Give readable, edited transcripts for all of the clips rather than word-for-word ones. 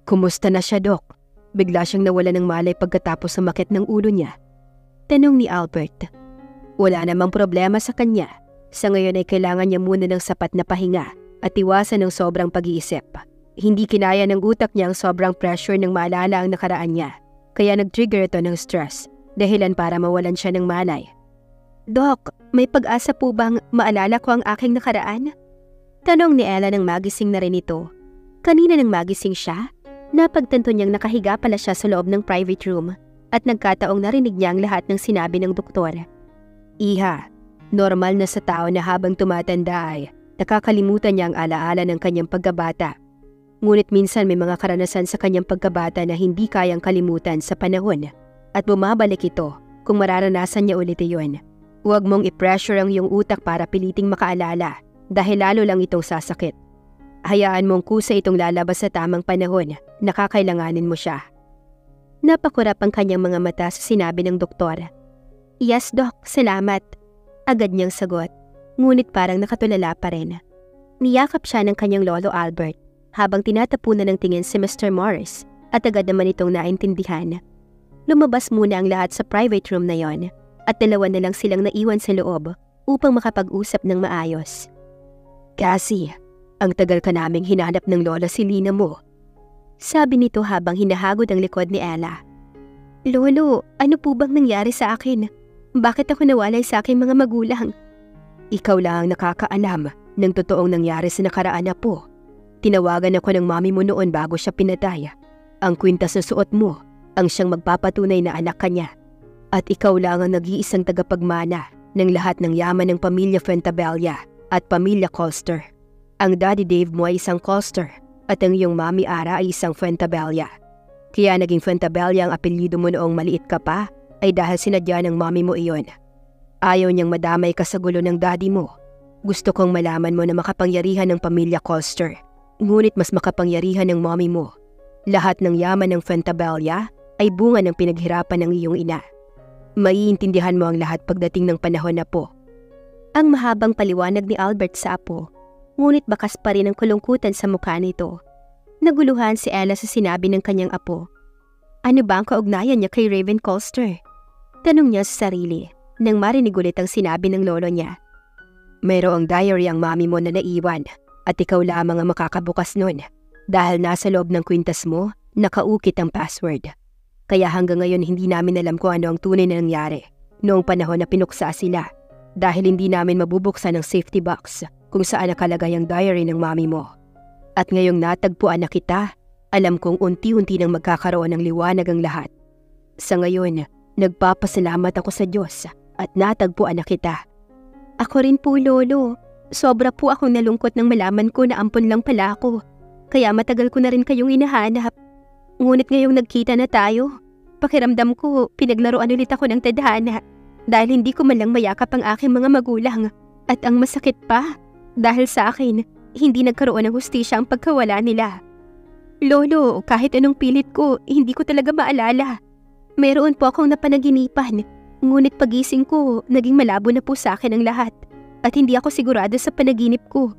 Kumusta na siya, Dok? Bigla siyang nawala ng malay pagkatapos sumakit ng ulo niya. Tanong ni Albert. Wala namang problema sa kanya. Sa ngayon ay kailangan niya muna ng sapat na pahinga at iwasan ng sobrang pag-iisip. Hindi kinaya ng utak niya ang sobrang pressure ng maalala ang nakaraan niya. Kaya nag-trigger ito ng stress, dahilan para mawalan siya ng malay. Dok, may pag-asa po bang maalala ko ang aking nakaraan? Tanong ni Ella nang magising na rin ito. Kanina nang magising siya, napagtanto niyang nakahiga pala siya sa loob ng private room at nagkataong narinig niya ang lahat ng sinabi ng doktor. Iha, normal na sa tao na habang tumatanda ay nakakalimutan niya ang alaala ng kanyang pagkabata. Ngunit minsan may mga karanasan sa kanyang pagkabata na hindi kayang kalimutan sa panahon at bumabalik ito kung mararanasan niya ulit iyon. Huwag mong i-pressure ang iyong utak para piliting makaalala dahil lalo lang itong sasakit. Hayaan mong kusa itong lalabas sa tamang panahon na kakailanganin mo siya. Napakurap ang kanyang mga mata sa sinabi ng doktor. Yes, Doc, salamat. Agad niyang sagot, ngunit parang nakatulala pa rin. Niyakap siya ng kanyang lolo Albert habang tinatapunan ng tingin si Mr. Morris at agad naman itong naintindihan. Lumabas muna ang lahat sa private room na yon at dalawa na lang silang naiwan sa loob upang makapag-usap ng maayos. Cassie, ang tagal ka naming hinanap ng lola si Lina mo. Sabi nito habang hinahagod ang likod ni Ella. Lolo, ano po bang nangyari sa akin? Bakit ako nawalay sa aking mga magulang? Ikaw lang ang nakakaalam ng totoong nangyari sa nakaraan na po. Tinawagan ako ng mami mo noon bago siya pinatay. Ang kwintas na suot mo ang siyang magpapatunay na anak ka niya. At ikaw lang ang nag-iisang tagapagmana ng lahat ng yaman ng pamilya Fuentabella at pamilya Colster. Ang daddy Dave mo ay isang Colster at ang iyong mami Ara ay isang Fuentabella. Kaya naging Fuentabella ang apelyido mo noong maliit ka pa ay dahil sinadya ng mami mo iyon. Ayaw niyang madamay ka sa gulo ng daddy mo. Gusto kong malaman mo na makapangyarihan ng pamilya Colster. Ngunit mas makapangyarihan ng mommy mo. Lahat ng yaman ng Fuentabella ay bunga ng pinaghirapan ng iyong ina. Maiintindihan mo ang lahat pagdating ng panahon na po. Ang mahabang paliwanag ni Albert sa apo, ngunit bakas pa rin ang kulungkutan sa mukha nito. Naguluhan si Ella sa sinabi ng kanyang apo. Ano ba ang kaugnayan niya kay Raven Colster? Tanong niya sa sarili nang marinig ulit ang sinabi ng lolo niya. Mayroong diary ang mami mo na naiwan. At ikaw lamang ang makakabukas nun dahil nasa loob ng kwintas mo, nakaukit ang password. Kaya hanggang ngayon hindi namin alam kung ano ang tunay na nangyari noong panahon na pinuksa sila dahil hindi namin mabubuksan ang safety box kung saan nakalagay ang diary ng mami mo. At ngayong natagpuan na kita, alam kong unti-unti nang magkakaroon ng liwanag ang lahat. Sa ngayon, nagpapasalamat ako sa Diyos at natagpuan na kita. Ako rin po, Lolo. Sobra po akong nalungkot nang malaman ko na ampon lang pala ako. Kaya matagal ko na rin kayong hinahanap. Ngunit ngayong nagkita na tayo, pakiramdam ko pinaglaruan ulit ako ng tadhana dahil hindi ko man lang mayakap ang aking mga magulang. At ang masakit pa, dahil sa akin, hindi nagkaroon ng hustisya ang pagkawala nila. Lolo, kahit anong pilit ko, hindi ko talaga maalala. Mayroon po akong napanaginipan, ngunit pagising ko, naging malabo na po sa akin ang lahat. At hindi ako sigurado sa panaginip ko.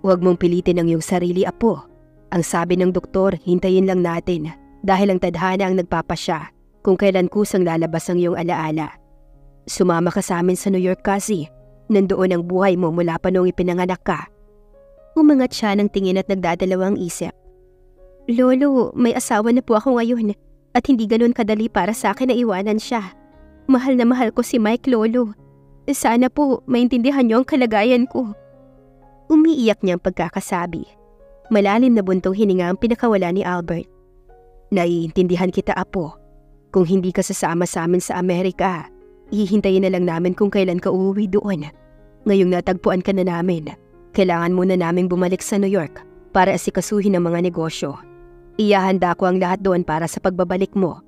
Huwag mong pilitin ang iyong sarili, apo. Ang sabi ng doktor, hintayin lang natin dahil ang tadhana ang nagpapasya kung kailan kusang lalabas ang iyong alaala. Sumama ka sa amin sa New York, Cassie. Nandoon ang buhay mo mula pa noong ipinanganak ka. Umangat siya ng tingin at nagdadalawang isip. Lolo, may asawa na po ako ngayon at hindi ganun kadali para sa akin na iwanan siya. Mahal na mahal ko si Mike, Lolo. Sana po maintindihan niyo ang kalagayan ko. Umiiyak niyang pagkakasabi. Malalim na buntong hininga ang pinakawala ni Albert. Naiintindihan kita, apo. Kung hindi ka sasama sa amin sa Amerika, hihintayin na lang namin kung kailan ka uuwi doon. Ngayong natagpuan ka na namin, kailangan muna naming bumalik sa New York para asikasuhin ang mga negosyo. Iyahanda ko ang lahat doon para sa pagbabalik mo.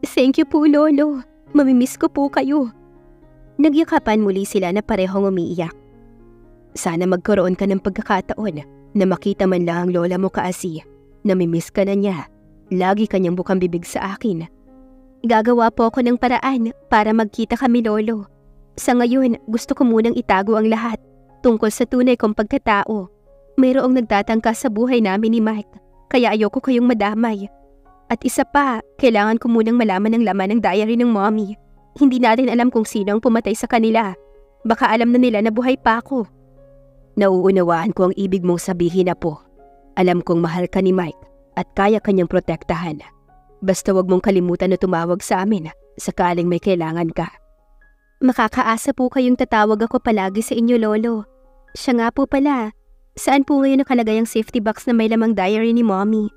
Thank you po, Lolo. Mamimiss ko po kayo. Nagyakapan muli sila na parehong umiiyak. Sana magkaroon ka ng pagkakataon na makita man lang ang lola mo, Cassie. Namimiss ka na niya. Lagi kanyang bukang bibig sa akin. Gagawa po ako ng paraan para magkita kami, Lolo. Sa ngayon, gusto ko munang itago ang lahat tungkol sa tunay kong pagkatao. Mayroong nagtatangka sa buhay namin ni Mike, kaya ayoko kayong madamay. At isa pa, kailangan ko munang malaman ang laman ng diary ng mommy. Hindi natin alam kung sino ang pumatay sa kanila. Baka alam na nila na buhay pa ako. Nauunawaan ko ang ibig mong sabihin, Apo. Alam kong mahal ka ni Mike at kaya kanyang protektahan. Basta wag mong kalimutan na tumawag sa amin sakaling may kailangan ka. Makakaasa po kayong tatawag ako palagi sa inyo, Lolo. Siya nga po pala, saan po ngayon nakalagay ang safety box na may lamang diary ni Mommy?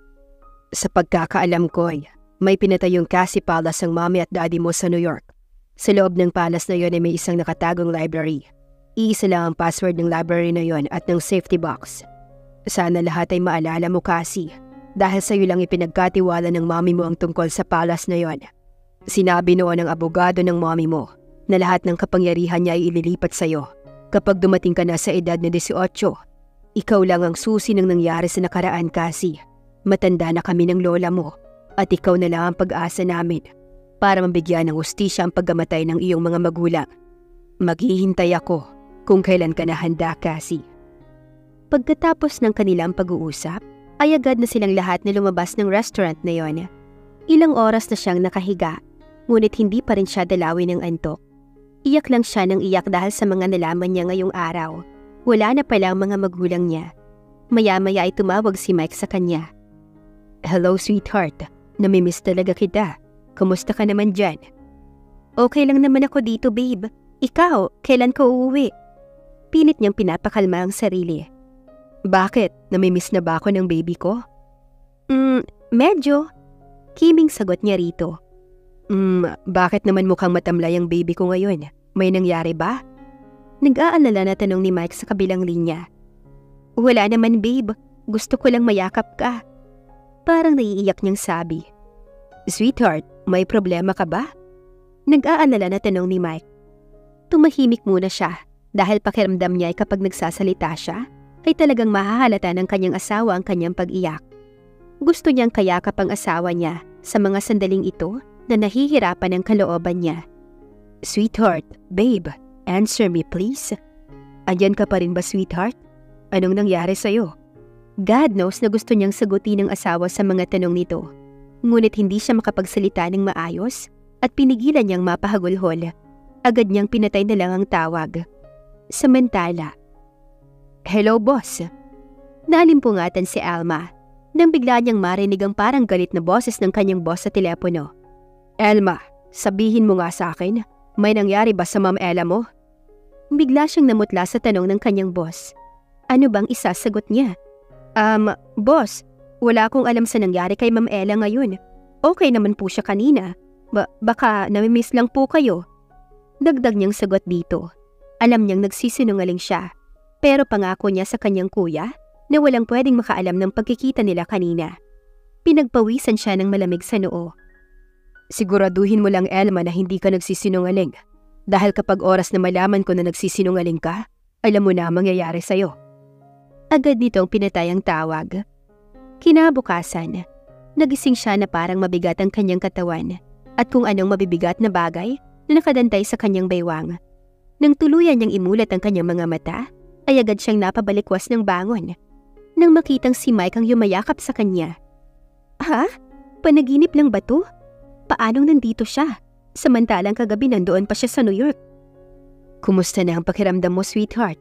Sa pagkakaalam ko, may pinatayong Cassie Palace ang Mommy at Daddy mo sa New York. Sa loob ng palace na yon ay may isang nakatagong library. Iisa lang ang password ng library na yon at ng safety box. Sana lahat ay maalala mo, Cassie, dahil sa iyo lang ipinagkatiwala ng Mommy mo ang tungkol sa palace na yon. Sinabi noon ng abogado ng Mommy mo na lahat ng kapangyarihan niya ay ililipat sa iyo. Kapag dumating ka na sa edad na 18, ikaw lang ang susi ng nangyari sa nakaraan, Cassie. Matanda na kami ng lola mo at ikaw na lang ang pag-asa namin para mabigyan ng hustisya ang pagkamatay ng iyong mga magulang. Maghihintay ako kung kailan ka na handa, Cassie. Pagkatapos ng kanilang pag-uusap, ay agad na silang lahat na lumabas ng restaurant na yon. Ilang oras na siyang nakahiga, ngunit hindi pa rin siya dalawin ng antok. Iyak lang siya ng iyak dahil sa mga nalaman niya ngayong araw. Wala na pala ang mga magulang niya. Maya-maya ay tumawag si Mike sa kanya. Hello, sweetheart. Namimiss talaga kita. Kumusta ka naman dyan? Okay lang naman ako dito, babe. Ikaw, kailan ka uuwi? Pilit niyang pinapakalma ang sarili. Bakit? Namimiss na ba ako ng baby ko? Medyo. Kiming sagot niya rito. Bakit naman mukhang matamlay ang baby ko ngayon? May nangyari ba? Nag-aalala na tanong ni Mike sa kabilang linya. Wala naman, babe. Gusto ko lang mayakap ka. Parang naiiyak niyang sabi. Sweetheart, may problema ka ba? Nag-aalala na tanong ni Mike. Tumahimik muna siya dahil pakiramdam niya ay kapag nagsasalita siya, ay talagang mahahalata ng kanyang asawa ang kanyang pag-iyak. Gusto niyang kayakap ang asawa niya sa mga sandaling ito na nahihirapan ang kalooban niya. Sweetheart, babe, answer me please. Andyan ka pa rin ba, sweetheart? Anong nangyari sa'yo? God knows na gusto niyang sagutin ng asawa sa mga tanong nito. Ngunit hindi siya makapagsalita ng maayos at pinigilan niyang mapahagulhol. Agad niyang pinatay na lang ang tawag. Samantala, hello, boss. Nalimpungatan si Alma nang bigla niyang marinig ang parang galit na boses ng kanyang boss sa telepono. Elma, sabihin mo nga sa akin, may nangyari ba sa Ma'am Ella mo? Bigla siyang namutla sa tanong ng kanyang boss. Ano bang isasagot niya? Boss, wala akong alam sa nangyari kay Ma'am Ella ngayon. Okay naman po siya kanina. Baka namimiss lang po kayo. Dagdag niyang sagot dito. Alam niyang nagsisinungaling siya. Pero pangako niya sa kanyang kuya na walang pwedeng makaalam ng pagkikita nila kanina. Pinagpawisan siya ng malamig sa noo. Siguraduhin mo lang, Elma, na hindi ka nagsisinungaling. Dahil kapag oras na malaman ko na nagsisinungaling ka, alam mo na ang mangyayari sa'yo. Agad nitong pinatay ang tawag. Kinabukasan, nagising siya na parang mabigat ang kanyang katawan at kung anong mabibigat na bagay na nakadantay sa kanyang baywang. Nang tuluyan niyang imulat ang kanyang mga mata, ay agad siyang napabalikwas ng bangon. Nang makitang si Mike ang yumayakap sa kanya. Ha? Panaginip lang ba to? Paanong nandito siya? Samantalang kagabi nandoon pa siya sa New York. Kumusta na ang pakiramdam mo, sweetheart?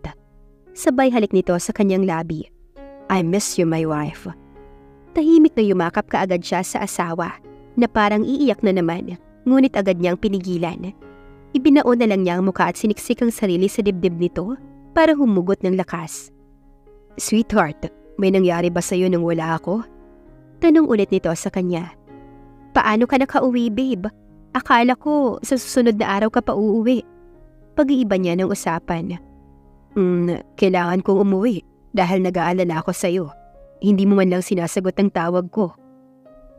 Sabay halik nito sa kanyang labi. I miss you, my wife. Tahimik na yumakap kaagad siya sa asawa na parang iiyak na naman, ngunit agad niyang pinigilan. Ibinaon na lang niya ang mukha at siniksik ang sarili sa dibdib nito para humugot ng lakas. Sweetheart, may nangyari ba sa'yo nung wala ako? Tanong ulit nito sa kanya. Paano ka nakauwi, babe? Akala ko sa susunod na araw ka pa uuwi. Pag-iiba niya ng usapan. Kailangan kong umuwi dahil nag-aalala ako sa'yo. Hindi mo man lang sinasagot ang tawag ko.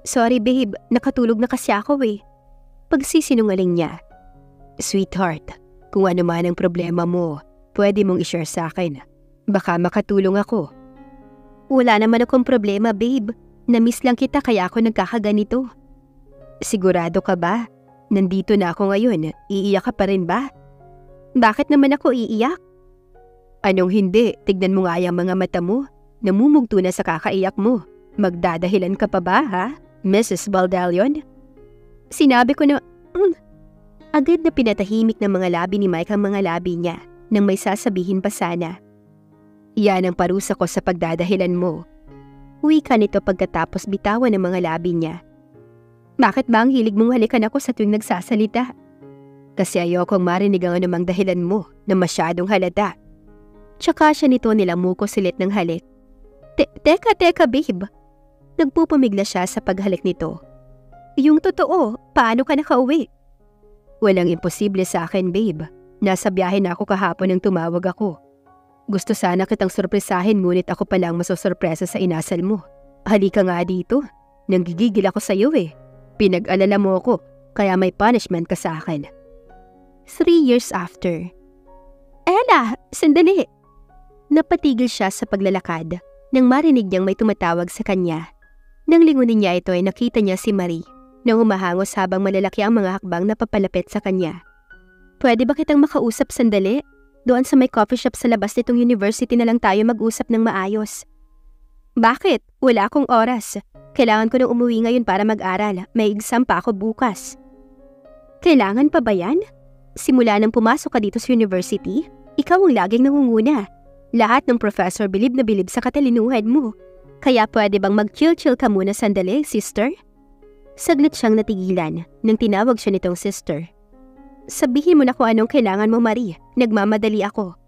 Sorry, babe. Nakatulog na kasi ako eh. Pagsisinungaling niya. Sweetheart, kung ano man ang problema mo, pwede mong i-share sa akin. Baka makatulong ako. Wala naman akong problema, babe. Namiss lang kita kaya ako nagkakaganito. Sigurado ka ba? Nandito na ako ngayon. Iiyak ka pa rin ba? Bakit naman ako iiyak? Anong hindi? Tignan mo nga yung mga mata mo. Namumugto na sa kakaiyak mo. Magdadahilan ka pa ba, ha, Mrs. Baldalion? Sinabi ko na, Agad na pinatahimik ng mga labi ni Mike ang mga labi niya nang may sasabihin pa sana. Yan ang parusa ko sa pagdadahilan mo. Wika nito pagkatapos bitawan ng mga labi niya. Bakit ba ang hilig mong halikan ako sa tuwing nagsasalita? Kasi ayokong marinig ang anumang dahilan mo na masyadong halata. Tsaka siya nito nilamuko silit ng halik. Teka babe. Nagpupumigla siya sa paghalik nito. Yung totoo, paano ka nakauwi? Walang imposible sa akin, babe. Nasa biyahe na ako kahapon nang tumawag ako. Gusto sana kitang sorpresahin ngunit ako palang masosorpresa sa inasal mo. Halika nga dito. Nanggigigil ako sa iyo eh. Pinag-alala mo ako, kaya may punishment ka sa akin. 3 years after. Ella, sandali! Napatigil siya sa paglalakad nang marinig niyang may tumatawag sa kanya. Nang lingunin niya ito ay nakita niya si Marie na humahangos habang malalaki ang mga hakbang na papalapit sa kanya. Pwede ba kitang makausap sandali? Doon sa may coffee shop sa labas nitong university na lang tayo mag-usap ng maayos. Bakit? Wala akong oras. Kailangan ko nang umuwi ngayon para mag-aral. May exam pa ako bukas. Kailangan pa ba yan? Simula nang pumasok ka dito sa university, ikaw ang laging nangunguna. Lahat ng professor bilib na bilib sa katalinuhan mo. Kaya pwede bang mag-chill-chill ka muna sandali, sister? Saglit siyang natigilan nang tinawag siya nitong sister. Sabihin mo na kung anong kailangan mo, Marie. Nagmamadali ako.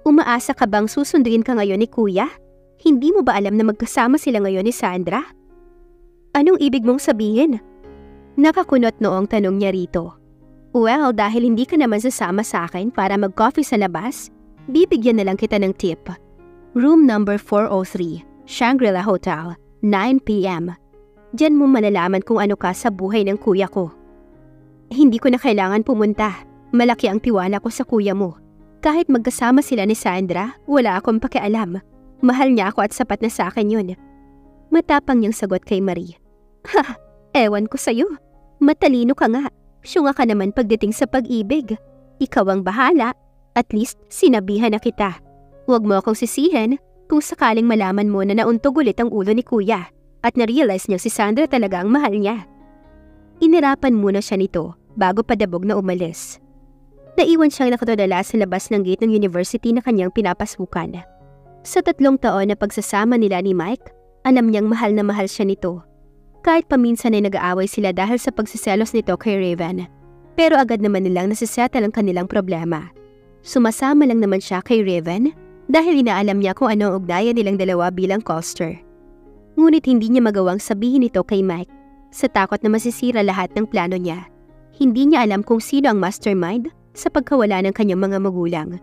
Umaasa ka bang susunduin ka ngayon ni Kuya? Hindi mo ba alam na magkasama sila ngayon ni Sandra? Anong ibig mong sabihin? Nakakunot noong tanong niya rito. Well, dahil hindi ka naman sasama sa akin para mag-coffee sa labas, bibigyan na lang kita ng tip. Room number 403, Shangri-La Hotel, 9 p.m. Diyan mo malalaman kung ano ka sa buhay ng kuya ko. Hindi ko na kailangan pumunta. Malaki ang tiwala ko sa kuya mo. Kahit magkasama sila ni Sandra, wala akong pakialam. Mahal niya ako at sapat na sa akin yun. Matapang niyang sagot kay Marie. Ha, ewan ko sa'yo. Matalino ka nga. Syunga ka naman pagdating sa pag-ibig. Ikaw ang bahala. At least sinabihan na kita. Huwag mo akong sisihin kung sakaling malaman mo na nauntog ulit ang ulo ni kuya at na-realize niya si Sandra talaga ang mahal niya. Inirapan muna siya nito bago padabog na umalis. Naiwan siyang nakatulala sa labas ng gate ng university na kanyang pinapasukan. Sa 3 taon na pagsasama nila ni Mike, alam niyang mahal na mahal siya nito. Kahit paminsan ay nag-aaway sila dahil sa pagsiselos nito kay Raven. Pero agad naman nilang nasisettle ang kanilang problema. Sumasama lang naman siya kay Raven dahil inaalam niya kung ano ang ugnayan nilang dalawa bilang coaster. Ngunit hindi niya magawang sabihin ito kay Mike sa takot na masisira lahat ng plano niya. Hindi niya alam kung sino ang mastermind sa pagkawala ng kanyang mga magulang.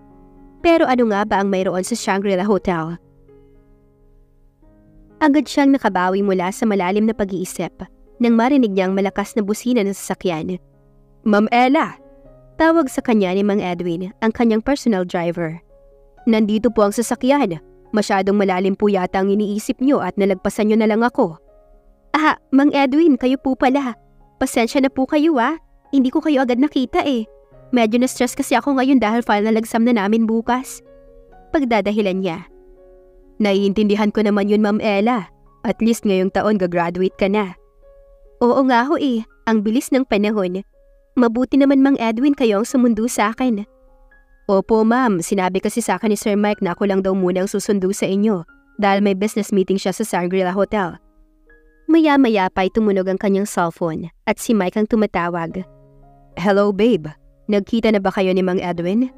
Pero ano nga ba ang mayroon sa Shangri-La Hotel? Agad siyang nakabawi mula sa malalim na pag-iisip nang marinig niyang malakas na busina ng sasakyan. Ma'am Ella! Tawag sa kanya ni Mang Edwin, ang kanyang personal driver. Nandito po ang sasakyan. Masyadong malalim po yata ang iniisip niyo at nalagpasan niyo na lang ako. Ah, Mang Edwin, kayo po pala. Pasensya na po kayo Hindi ko kayo agad nakita eh. Medyo na-stress kasi ako ngayon dahil final exam na namin bukas. Pagdadahilan niya. Naiintindihan ko naman yun, Ma'am Ella. At least ngayong taon gagraduate ka na. Oo nga ho eh, ang bilis ng panahon. Mabuti naman Mang Edwin kayo ang sumundo sa akin. Opo ma'am, sinabi kasi sa akin ni Sir Mike na ako lang daw muna ang susundo sa inyo dahil may business meeting siya sa Shangri-La Hotel. Maya-maya pa ay tumunog ang kanyang cellphone at si Mike ang tumatawag. Hello babe, nagkita na ba kayo ni Mang Edwin?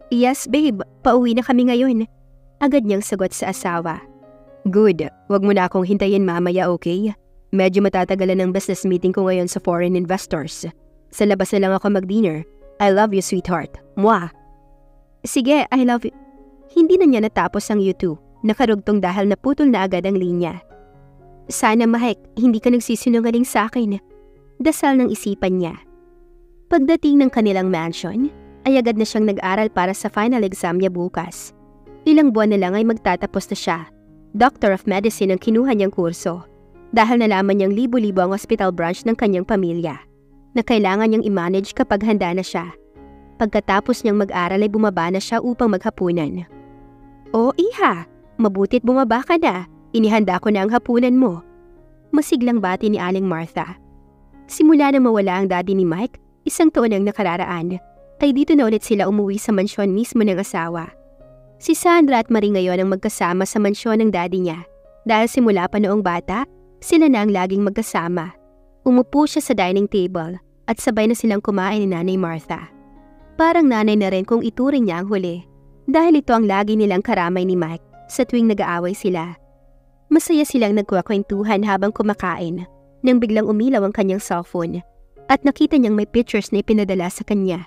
Yes babe, pauwi na kami ngayon. Agad niyang sagot sa asawa. Good, wag mo na akong hintayin mamaya, okay? Medyo matatagalan ang business meeting ko ngayon sa foreign investors. Sa labas na lang ako mag-dinner. I love you sweetheart. Mwah! Sige, I love you. Hindi na niya natapos ang you two. Nakarugtong dahil naputol na agad ang linya. Sana Mike, hindi ka nagsisinungaling sa akin. Dasal ng isipan niya. Pagdating ng kanilang mansion, ay agad na siyang nag-aral para sa final exam niya bukas. Ilang buwan na lang ay magtatapos na siya. Doctor of Medicine ang kinuha niyang kurso. Dahil nalaman niyang libo-libo ang hospital branch ng kanyang pamilya na kailangan niyang i-manage kapag handa na siya. Pagkatapos niyang mag-aral ay bumaba na siya upang maghapunan. Oh iha, mabuti't bumaba ka na. Inihanda ko na ang hapunan mo. Masiglang bati ni Aling Martha. Simula na mawala ang daddy ni Mike, 1 taon ang nakararaan, ay dito na ulit sila umuwi sa mansyon mismo ng asawa. Si Sandra at Marie ngayon ang magkasama sa mansyon ng daddy niya. Dahil simula pa noong bata, sila na ang laging magkasama. Umupo siya sa dining table at sabay na silang kumain ni Nanay Martha. Parang nanay na rin kung ituring niya ang huli, dahil ito ang lagi nilang karamay ni Mike sa tuwing nag-aaway sila. Masaya silang nagkwakwentuhan habang kumakain nang biglang umilaw ang kanyang cellphone at nakita niyang may pictures na ipinadala sa kanya.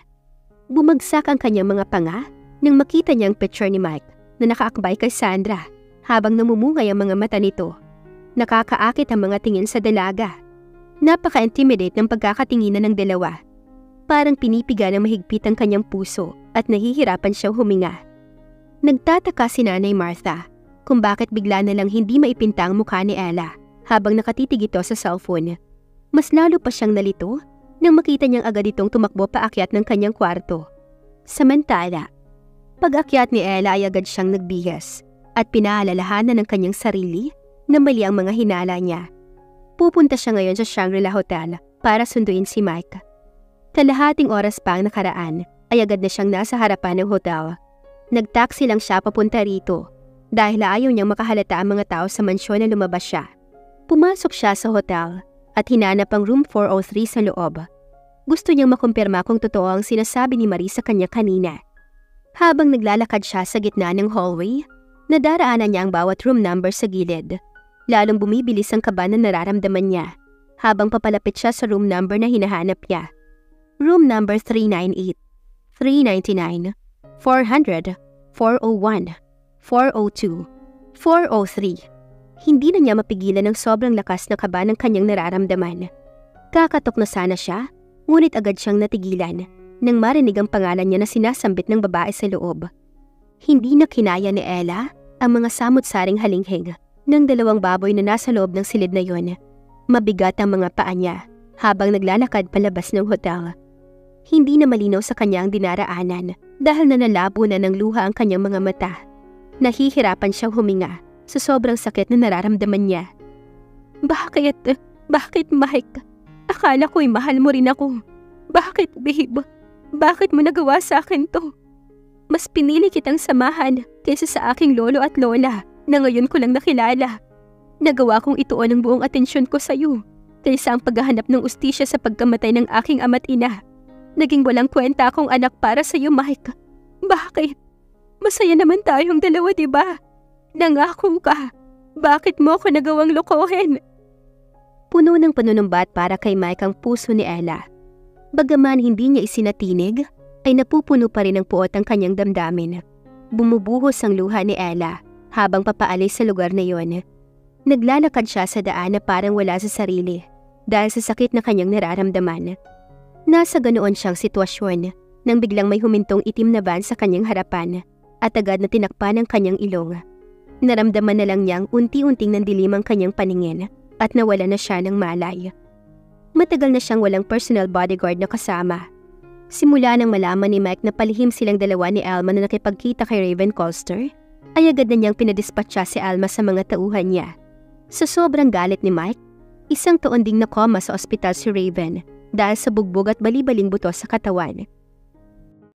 Bumagsak ang kanyang mga panga nang makita niya ang picture ni Mike na nakaakbay kay Sandra habang namumungay ang mga mata nito. Nakakaakit ang mga tingin sa dalaga. Napaka-intimidate ng pagkakatinginan ng dalawa. Parang pinipiga ng mahigpit ang kanyang puso at nahihirapan siyang huminga. Nagtataka si Nanay Martha kung bakit bigla na lang hindi maipinta ang mukha ni Ella habang nakatitig ito sa cellphone. Mas lalo pa siyang nalito nang makita niyang agad itong tumakbo paakyat ng kanyang kwarto. Samantala, pag-akyat ni Ella ay agad siyang nagbihas at pinaalalahanan ng kanyang sarili na mali ang mga hinala niya. Pupunta siya ngayon sa Shangri-La Hotel para sunduin si Mike. Kalahating oras pa ang nakaraan ay agad na siyang nasa harapan ng hotel. Nag-taxi lang siya papunta rito dahil ayaw niyang makahalata ang mga tao sa mansyon na lumabas siya. Pumasok siya sa hotel at hinanap ang room 403 sa loob. Gusto niyang makumpirma kung totoo ang sinasabi ni Marie sa kanya kanina. Habang naglalakad siya sa gitna ng hallway, nadaraanan niya ang bawat room number sa gilid. Lalong bumibilis ang kaba na nararamdaman niya habang papalapit siya sa room number na hinahanap niya. Room number 398, 399, 400, 401, 402, 403. Hindi na niya mapigilan ng sobrang lakas na kaba ng kanyang nararamdaman. Kakatok na sana siya, ngunit agad siyang natigilan nang marinig ang pangalan niya na sinasambit ng babae sa loob. Hindi na kinaya ni Ella ang mga samot-saring halinghing ng 2 baboy na nasa loob ng silid na yon. Mabigat ang mga paa niya habang naglalakad palabas ng hotel. Hindi na malinaw sa kanya ang dinaraanan dahil nanalabo na ng luha ang kanyang mga mata. Nahihirapan siyang huminga sa sobrang sakit na nararamdaman niya. Bakit? Bakit, Mike? Akala ko'y mahal mo rin ako. Bakit, babe? Bakit mo nagawa sa akin to? Mas pinili kitang samahan kaysa sa aking lolo at lola na ngayon ko lang nakilala. Nagawa kong ituon ang buong atensyon ko sa iyo kaysa ang paghahanap ng ustisya sa pagkamatay ng aking ama't ina. Naging walang kwenta akong anak para sa iyo, Mike. Bakit? Masaya naman tayong dalawa, diba? Nangako ka. Bakit mo ako nagawang lokohin? Puno ng panunumbat para kay Mike ang puso ni Ella. Bagaman hindi niya isinatinig, ay napupuno pa rin ng puot ang kanyang damdamin. Bumubuhos ang luha ni Ella habang papaalis sa lugar na yon. Naglalakad siya sa daan na parang wala sa sarili dahil sa sakit na kanyang nararamdaman. Nasa ganoon siyang sitwasyon nang biglang may humintong itim na van sa kanyang harapan at agad na tinakpan ang kanyang ilong. Naramdaman na lang niyang unti-unting nandilim ang kanyang paningin at nawala na siya ng malay. Matagal na siyang walang personal bodyguard na kasama. Simula nang malaman ni Mike na palihim silang dalawa ni Alma na nakipagkita kay Raven Colster, ay agad na niyang pinadispatcha si Alma sa mga tauhan niya. Sa sobrang galit ni Mike, 1 taon ding nakoma sa ospital si Raven dahil sa bugbog at bali-baling buto sa katawan.